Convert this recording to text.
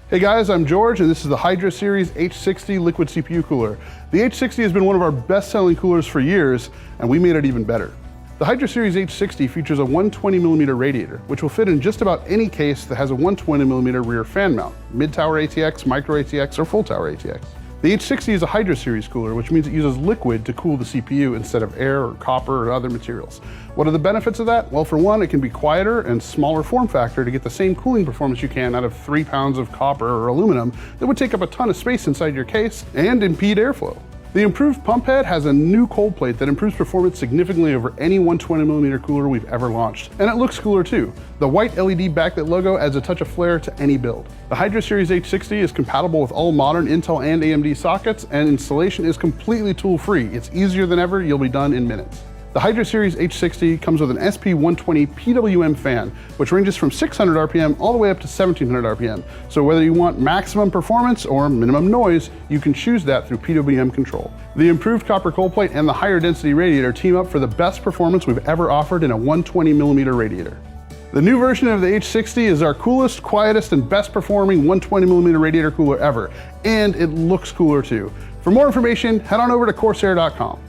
Hey guys, I'm George and this is the Hydra Series H60 liquid CPU cooler. The H60 has been one of our best-selling coolers for years, and we made it even better. The Hydra Series H60 features a 120mm radiator, which will fit in just about any case that has a 120mm rear fan mount, mid-tower ATX, micro ATX, or full-tower ATX. The H60 is a Hydra Series cooler, which means it uses liquid to cool the CPU instead of air or copper or other materials. What are the benefits of that? Well, for one, it can be quieter and smaller form factor to get the same cooling performance you can out of 3 pounds of copper or aluminum that would take up a ton of space inside your case and impede airflow. The improved pump head has a new cold plate that improves performance significantly over any 120mm cooler we've ever launched. And it looks cooler too. The white LED backlit logo adds a touch of flair to any build. The Hydra Series H60 is compatible with all modern Intel and AMD sockets, and installation is completely tool-free. It's easier than ever, you'll be done in minutes. The Hydra Series H60 comes with an SP120 PWM fan, which ranges from 600 RPM all the way up to 1700 RPM. So whether you want maximum performance or minimum noise, you can choose that through PWM Control. The improved copper cold plate and the higher density radiator team up for the best performance we've ever offered in a 120mm radiator. The new version of the H60 is our coolest, quietest, and best performing 120mm radiator cooler ever, and it looks cooler too. For more information, head on over to CORSAIR.com.